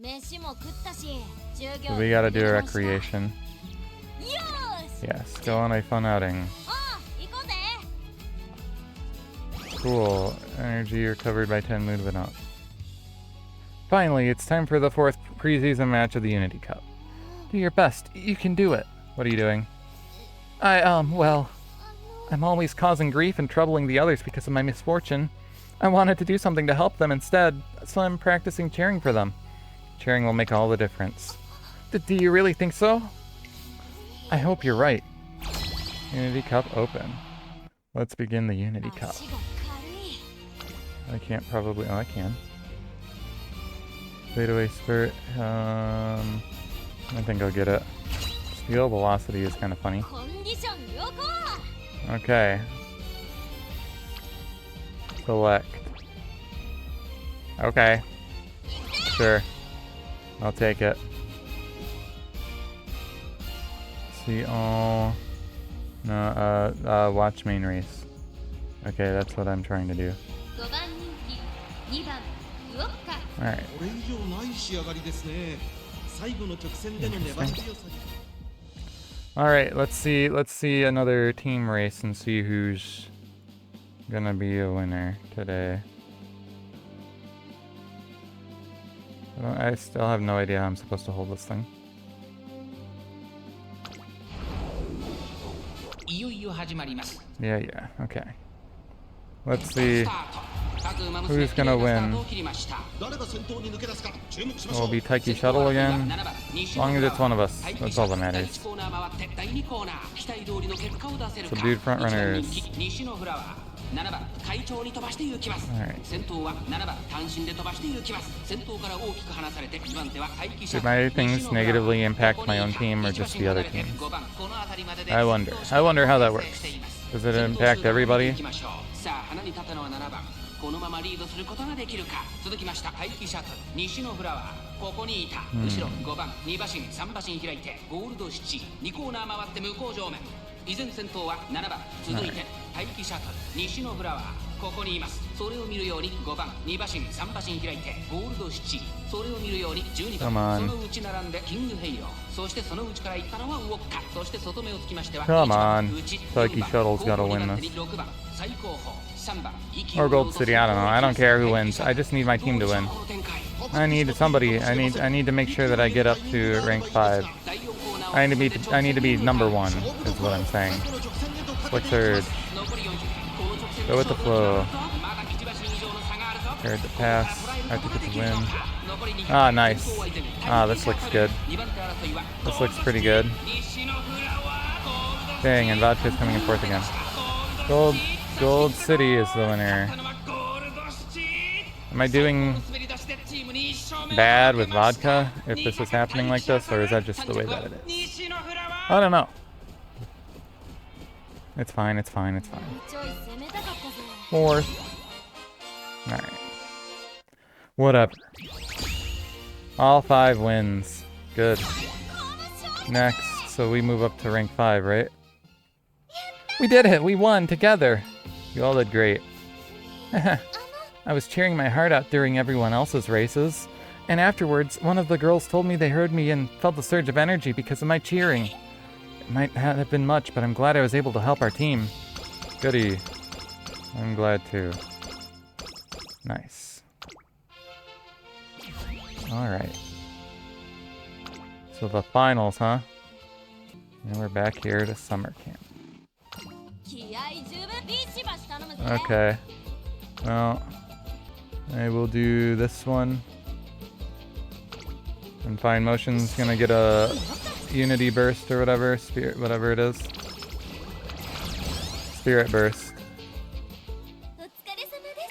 So we gotta do a recreation. Yes, go on a fun outing. Cool. Energy recovered by 10 mood went up. Finally, it's time for the 4th preseason match of the Unity Cup. Do your best. You can do it. What are you doing? Well, I'm always causing grief and troubling the others because of my misfortune. I wanted to do something to help them instead, so I'm practicing cheering for them. Cheering will make all the difference. Do you really think so? I hope you're right. Unity Cup open. Let's begin the Unity Cup. I can't probably... Oh, I can. Fade away spirit. I think I'll get it. Steel velocity is kind of funny. Okay. Select. Okay. Sure. I'll take it. See all... No, watch main race. Okay, that's what I'm trying to do. Alright. Alright, let's see another team race and see who's gonna be a winner today. I still have no idea how I'm supposed to hold this thing. Yeah, okay. Let's see who's gonna win. Will be Taiki Shuttle again? As long as it's one of us, that's all that matters. Subdued front runners. Alright. Did my things negatively impact my own team or just the other teams? I wonder how that works. Does it impact everybody? このままリードすることができるか。続きました待機シャトル西のフラワーここにいた後ろ5番2馬身3馬身開いてゴールド72コーナー回って向こう上面依然先頭は7番続いて待機シャトル西のフラワーここにいますそれを見るように5番2馬身3馬身開いてゴールド7それを見るように12番その内並んでキングヘイローそしてその内から行ったのはウォッカそして外目をつきましては Come on Taiki Shuttle's gotta win this Or Gold City, I don't know. I don't care who wins. I just need my team to win. I need somebody. I need to make sure that I get up to rank 5. I need to be number 1 is what I'm saying. Slick Surge. Go with the flow. Prepared to pass. I have to get the win. Ah, nice. Ah, this looks good. This looks pretty good. Dang, and Vodka's coming in 4th again. Gold City is the winner. Am I doing bad with vodka if this is happening like this, or is that just the way that it is? I don't know. It's fine, it's fine, it's fine. 4th. Alright. Whatever. All 5 wins. Good. Next, so we move up to rank 5, right? We did it! We won together! You all did great. I was cheering my heart out during everyone else's races, and afterwards, one of the girls told me they heard me and felt a surge of energy because of my cheering. It might not have been much, but I'm glad I was able to help our team. Goody. I'm glad too. Nice. Alright. So the finals, huh? And we're back here to summer camp. Okay. Well, I will do this one. And Fine Motion's gonna get a Unity Burst or whatever, Spirit, whatever it is. Spirit Burst.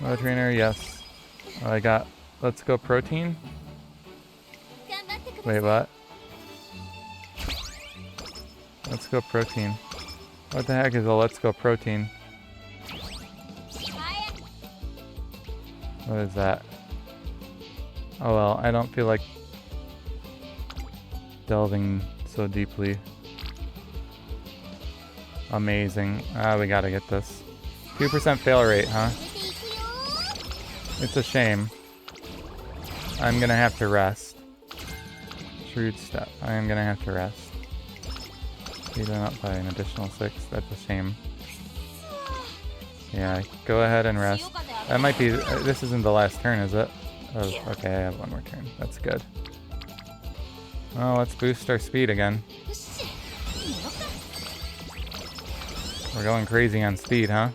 Oh, trainer, yes. Oh, I got Let's Go Protein. Wait, what? Let's Go Protein. What the heck is a Let's Go Protein? What is that? Oh well, I don't feel like delving so deeply. Amazing. Ah, we gotta get this. 2% fail rate, huh? It's a shame. I'm gonna have to rest. Rude step. I am gonna have to rest. Speed went up by an additional 6. That's a shame. Yeah, go ahead and rest. That might be... this isn't the last turn, is it? Oh, okay, I have one more turn. That's good. Well, let's boost our speed again. We're going crazy on speed, huh?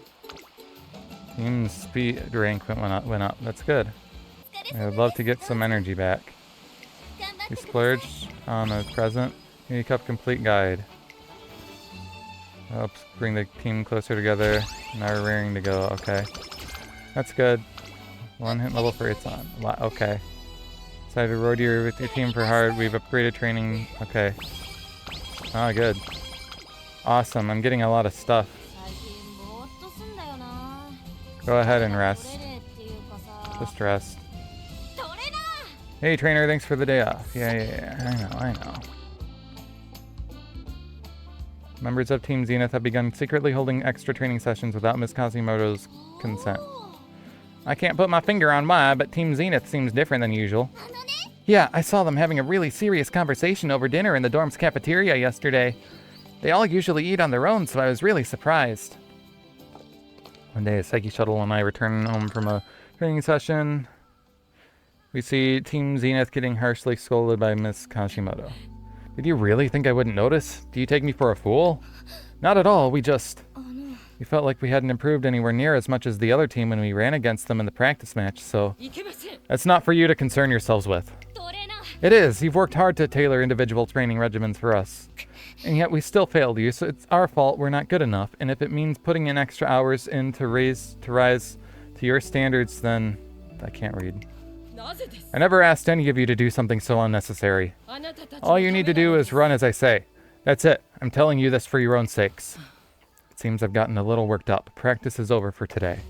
Team speed rank went up. That's good. I would love to get some energy back. We splurged on a present. Unity Cup Complete Guide. Helps bring the team closer together. Now we're raring to go. Okay. That's good. 1 hit level for it's on. Okay. Decided to reward you with your team for hard. We've upgraded training. Okay. Ah, good. Awesome. I'm getting a lot of stuff. Go ahead and rest. Just rest. Hey, trainer, thanks for the day off. Yeah. I know. Members of Team Zenith have begun secretly holding extra training sessions without Ms. Kashimoto's consent. I can't put my finger on why, but Team Zenith seems different than usual. Yeah, I saw them having a really serious conversation over dinner in the dorm's cafeteria yesterday. They all usually eat on their own, so I was really surprised. One day, a Psyche Shuttle and I return home from a training session. We see Team Zenith getting harshly scolded by Miss Kashimoto. Did you really think I wouldn't notice? Do you take me for a fool? Not at all, we felt like we hadn't improved anywhere near as much as the other team when we ran against them in the practice match, so... That's not for you to concern yourselves with. It is, you've worked hard to tailor individual training regimens for us. And yet we still failed you, so it's our fault we're not good enough, and if it means putting in extra hours in to rise to your standards, then... I can't read. I never asked any of you to do something so unnecessary. All you need to do is run as I say. That's it. I'm telling you this for your own sakes. It seems I've gotten a little worked up. Practice is over for today.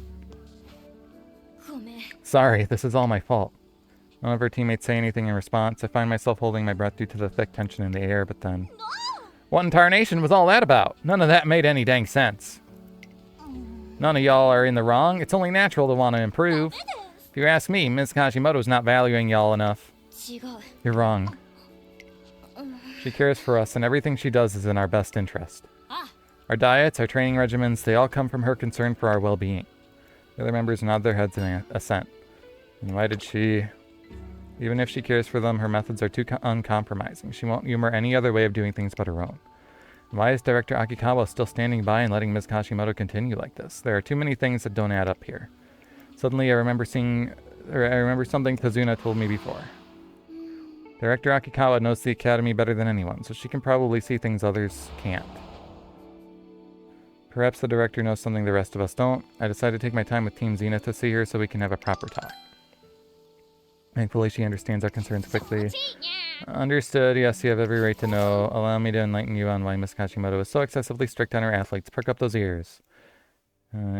Sorry, this is all my fault. None of her teammates say anything in response. I find myself holding my breath due to the thick tension in the air, but then... What in tarnation was all that about? None of that made any dang sense. None of y'all are in the wrong. It's only natural to want to improve. If you ask me, Ms. Kashimoto's not valuing y'all enough. You're wrong. She cares for us, and everything she does is in our best interest. Our diets, our training regimens, they all come from her concern for our well-being. The other members nod their heads in assent. And why did she... Even if she cares for them, her methods are too uncompromising. She won't humor any other way of doing things but her own. And why is Director Akikawa still standing by and letting Ms. Kashimoto continue like this? There are too many things that don't add up here. Suddenly, I remember something Kazuna told me before. Director Akikawa knows the academy better than anyone, so she can probably see things others can't. Perhaps the director knows something the rest of us don't. I decided to take my time with Team Zenith to see her so we can have a proper talk. Thankfully, she understands our concerns quickly. Understood. Yes, you have every right to know. Allow me to enlighten you on why Miss Kashimoto is so excessively strict on her athletes. Perk up those ears.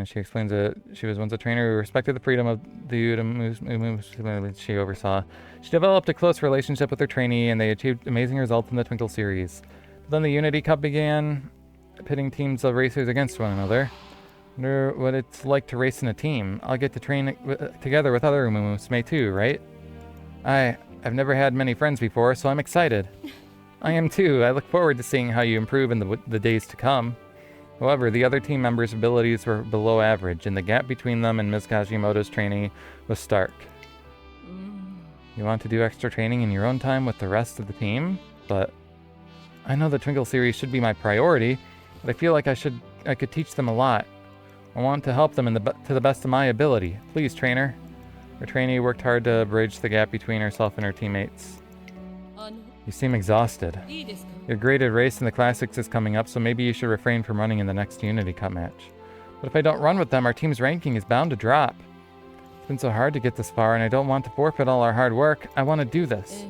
She explains that she was once a trainer who respected the freedom of the Umamusume she oversaw. She developed a close relationship with her trainee, and they achieved amazing results in the Twinkle series. But then the Unity Cup began, pitting teams of racers against one another. I wonder what it's like to race in a team. I'll get to train together with other Umamusume too, right? I've never had many friends before, so I'm excited. I am too. I look forward to seeing how you improve in the days to come. However, the other team members' abilities were below average, and the gap between them and Ms. Kashimoto's training was stark. You want to do extra training in your own time with the rest of the team? But I know the Twinkle series should be my priority, but I feel like I could teach them a lot. I want to help them to the best of my ability. Please, trainer. Her trainee worked hard to bridge the gap between herself and her teammates. You seem exhausted. Your graded race in the Classics is coming up, so maybe you should refrain from running in the next Unity Cup match. But if I don't run with them, our team's ranking is bound to drop. It's been so hard to get this far, and I don't want to forfeit all our hard work. I want to do this.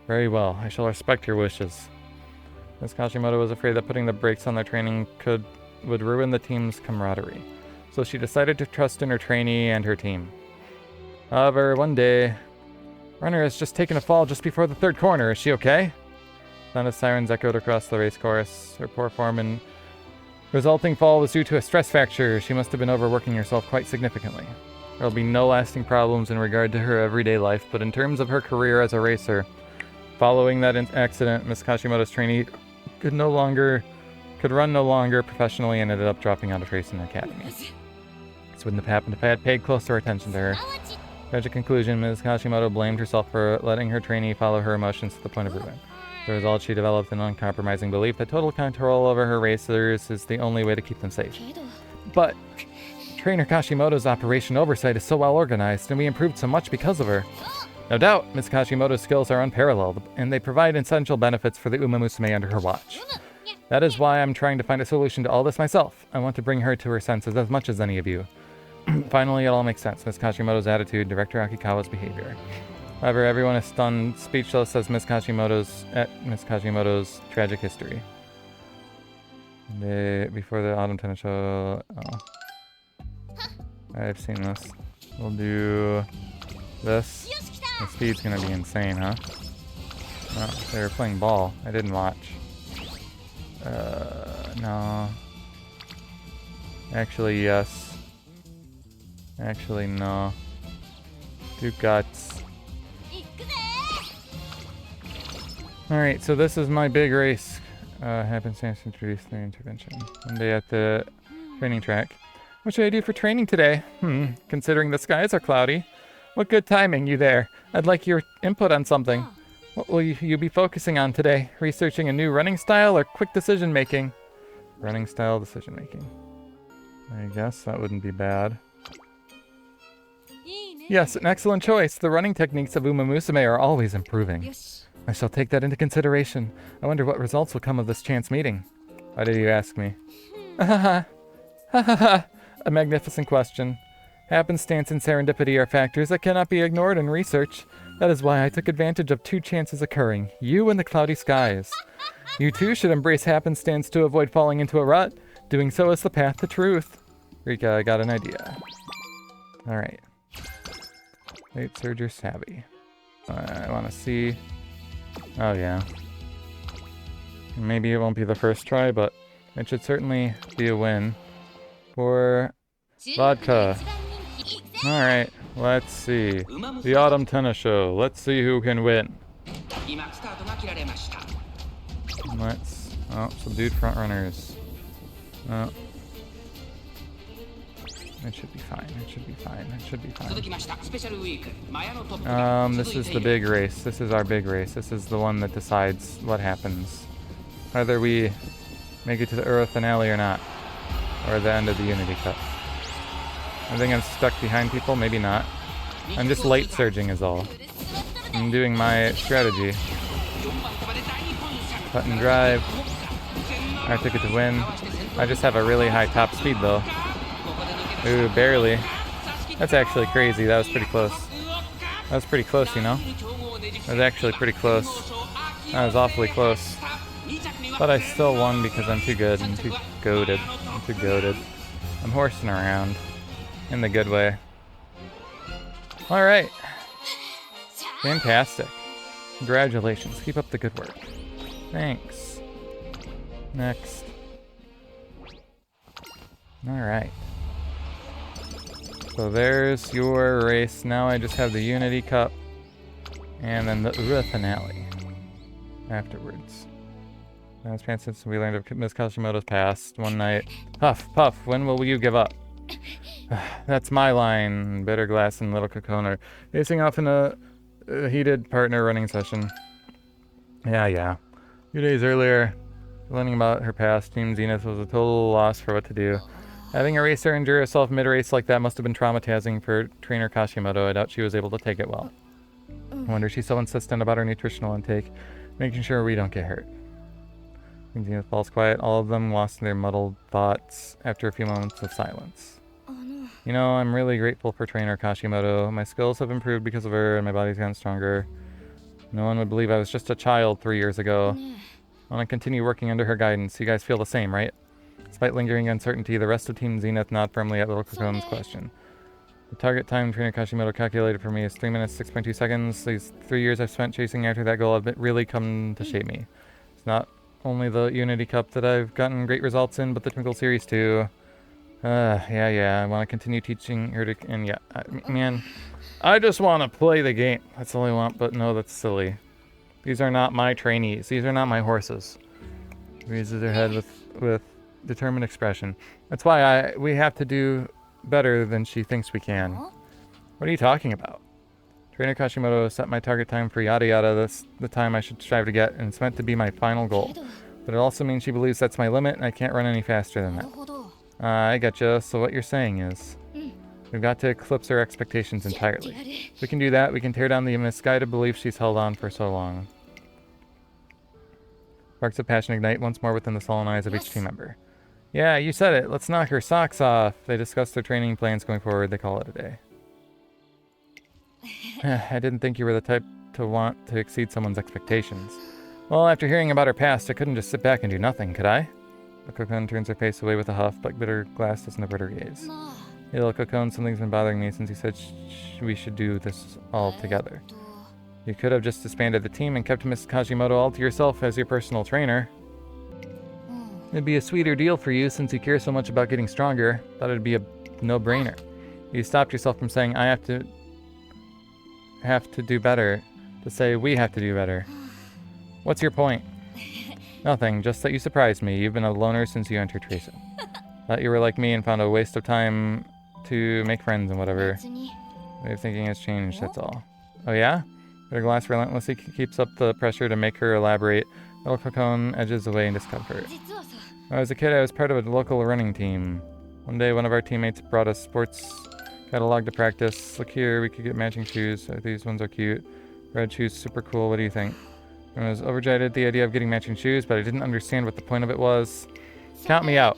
Very well. I shall respect your wishes. Ms. Kashimoto was afraid that putting the brakes on their training would ruin the team's camaraderie, so she decided to trust in her trainee and her team. However, one day, runner has just taken a fall just before the third corner. Is she okay? Sound of sirens echoed across the race course. Her poor form and resulting fall was due to a stress fracture. She must have been overworking herself quite significantly. There will be no lasting problems in regard to her everyday life, but in terms of her career as a racer, Following that accident, Miss Kashimoto's trainee could run no longer professionally and ended up dropping out of racing academy. This wouldn't have happened if I had paid closer attention to her. Tragic conclusion, Ms. Kashimoto blamed herself for letting her trainee follow her emotions to the point of ruin. As a result, she developed an uncompromising belief that total control over her racers is the only way to keep them safe. But Trainer Kashimoto's operation oversight is so well organized, and we improved so much because of her. No doubt, Ms. Kashimoto's skills are unparalleled, and they provide essential benefits for the Umamusume under her watch. That is why I'm trying to find a solution to all this myself. I want to bring her to her senses as much as any of you. Finally, it all makes sense. Ms. Kashimoto's attitude, Director Akikawa's behavior. However, everyone is stunned, speechless at Ms. Kashimoto's tragic history. Before the autumn tennis show... Oh. I've seen this. We'll do this. The speed's gonna be insane, huh? Oh, they were playing ball. I didn't watch. No. Actually, yes. Actually, no. Do guts. Alright, so this is my big race. Happenstance introduced the intervention. One day at the training track. What should I do for training today? Considering the skies are cloudy. What good timing, you there. I'd like your input on something. What will you be focusing on today? Researching a new running style or quick decision making? Running style decision making. I guess that wouldn't be bad. Yes, an excellent choice. The running techniques of Umamusume are always improving. I shall take that into consideration. I wonder what results will come of this chance meeting. Why did you ask me? Ha ha ha. A magnificent question. Happenstance and serendipity are factors that cannot be ignored in research. That is why I took advantage of two chances occurring. You and the cloudy skies. You too should embrace happenstance to avoid falling into a rut. Doing so is the path to truth. Rika, I got an idea. Alright. Late surger savvy. I want to see... Oh yeah. Maybe it won't be the first try, but it should certainly be a win. For vodka. Alright, let's see. The autumn tennis show. Let's see who can win. Subdued front runners. Oh. It should be fine. It should be fine. It should be fine. This is the big race. This is our big race. This is the one that decides what happens. Whether we make it to the Euro finale or not. Or the end of the Unity Cup. I think I'm stuck behind people. Maybe not. I'm just late surging is all. I'm doing my strategy. Button drive. Our ticket to win. I just have a really high top speed though. Ooh, barely. That's actually crazy. That was pretty close. That was pretty close, you know? That was actually pretty close. That was awfully close. But I still won because I'm too good. I'm too goated. I'm too goated. I'm horsing around. In the good way. Alright. Fantastic. Congratulations. Keep up the good work. Thanks. Next. Alright. So there's your race. Now I just have the Unity Cup. And then the Ura finale. Afterwards. Last chance since we learned of Miss Kashimoto's past. One night. Puff, Puff, when will you give up? That's my line. Bitter Glass and Little Kokona facing off in a heated partner running session. Yeah. A few days earlier, learning about her past, Team Zenith was a total loss for what to do. Having a racer injure herself mid-race like that must have been traumatizing for Trainer Kashimoto. I doubt she was able to take it well. I wonder she's so insistent about her nutritional intake, making sure we don't get hurt. Team Zenith falls quiet. All of them lost their muddled thoughts after a few moments of silence. You know, I'm really grateful for Trainer Kashimoto. My skills have improved because of her, and my body's gotten stronger. No one would believe I was just a child 3 years ago. I want to continue working under her guidance. You guys feel the same, right? Despite lingering uncertainty, the rest of Team Zenith nod firmly at Little Kokona's question. The target time Trainer Kashimoto calculated for me is 3 minutes, 6.2 seconds. These 3 years I've spent chasing after that goal have really come to shape me. It's not only the Unity Cup that I've gotten great results in, but the Twinkle Series too. Yeah. I want to continue teaching her to... And yeah, man, I just want to play the game. That's all I want, but no, that's silly. These are not my trainees. These are not my horses. Raises her head with determined expression. That's why we have to do better than she thinks we can. What are you talking about? Trainer Kashimoto set my target time for yada yada. That's the time I should strive to get, and it's meant to be my final goal. But it also means she believes that's my limit, and I can't run any faster than that. I getcha. So what you're saying is, we've got to eclipse her expectations entirely. If we can do that, we can tear down the misguided belief she's held on for so long. Sparks of passion ignite once more within the sullen eyes of each team member. Yeah, you said it. Let's knock her socks off. They discuss their training plans going forward. They call it a day. I didn't think you were the type to want to exceed someone's expectations. Well, after hearing about her past, I couldn't just sit back and do nothing, could I? The Kokon turns her face away with a huff, but bitter glass doesn't avert her gaze. Hey, look, Kokon, something's been bothering me since you said we should do this all together. You could have just disbanded the team and kept Miss Kashimoto all to yourself as your personal trainer. It'd be a sweeter deal for you since you care so much about getting stronger. Thought it'd be a no-brainer. You stopped yourself from saying, I have to do better, to say we have to do better. What's your point? Nothing, just that you surprised me. You've been a loner since you entered Tracer. Thought you were like me and found a waste of time to make friends and whatever. Way of thinking has changed, that's all. Oh yeah? Bitter glass relentlessly keeps up the pressure to make her elaborate. Little Kokon edges away in discomfort. When I was a kid, I was part of a local running team. One day, one of our teammates brought us sports catalog to practice. Look here, we could get matching shoes. These ones are cute. Red shoes, super cool. What do you think? I was overjoyed at the idea of getting matching shoes, but I didn't understand what the point of it was. Count me out.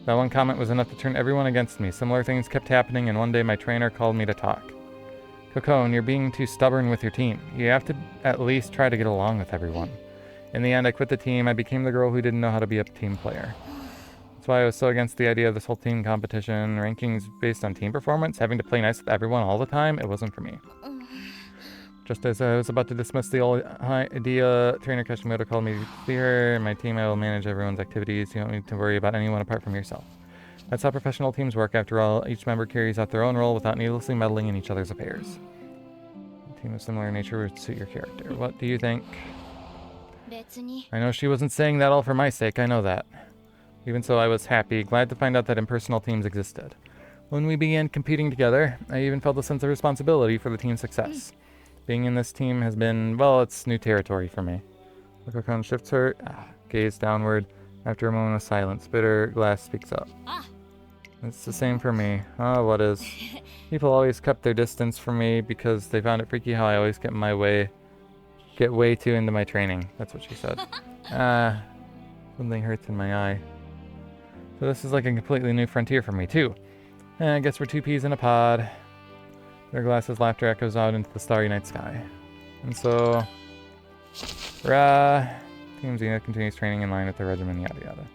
That one comment was enough to turn everyone against me. Similar things kept happening, and one day my trainer called me to talk. Kokon, you're being too stubborn with your team. You have to at least try to get along with everyone. In the end, I quit the team. I became the girl who didn't know how to be a team player. That's why I was so against the idea of this whole team competition, rankings based on team performance, having to play nice with everyone all the time. It wasn't for me. Just as I was about to dismiss the old idea, Trainer Kashimoto called me to see her. In my team, I will manage everyone's activities. You don't need to worry about anyone apart from yourself. That's how professional teams work. After all, each member carries out their own role without needlessly meddling in each other's affairs. A team of similar nature would suit your character. What do you think? I know she wasn't saying that all for my sake. I know that. Even so, I was happy, glad to find out that impersonal teams existed. When we began competing together, I even felt a sense of responsibility for the team's success. Being in this team has been, well, it's new territory for me. The Kokon shifts her gaze downward. After a moment of silence, bitter glass speaks up. It's the same for me. What is? People always kept their distance from me because they found it freaky how I always get way too into my training. That's what she said. Something hurts in my eye. So this is like a completely new frontier for me too. I guess we're two peas in a pod. Their glasses' laughter echoes out into the starry night sky. And so, Team Zenith continues training in line with their regimen, yada yada.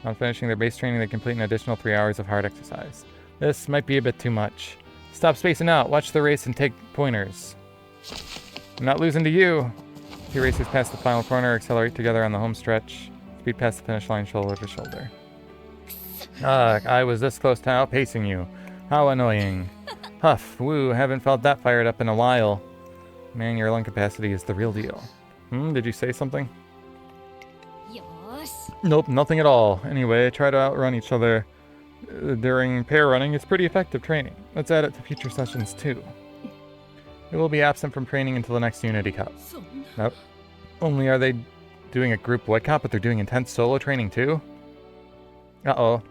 On finishing their base training, they complete an additional 3 hours of hard exercise. This might be a bit too much. Stop spacing out, watch the race, and take pointers. I'm not losing to you. Two racers pass the final corner, accelerate together on the home stretch, speed past the finish line shoulder to shoulder. I was this close to outpacing you. How annoying. Huff, woo, haven't felt that fired up in a while. Man, your lung capacity is the real deal. Did you say something? Nope, nothing at all. Anyway, try to outrun each other during pair running. It's pretty effective training. Let's add it to future sessions too. It will be absent from training until the next Unity Cup. Nope. Only are they doing a group boycott, but they're doing intense solo training too? Uh-oh.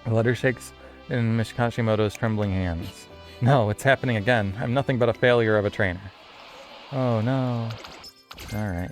The letter shakes in Miss Kashimoto's trembling hands. No, it's happening again. I'm nothing but a failure of a trainer. Oh no. Alright.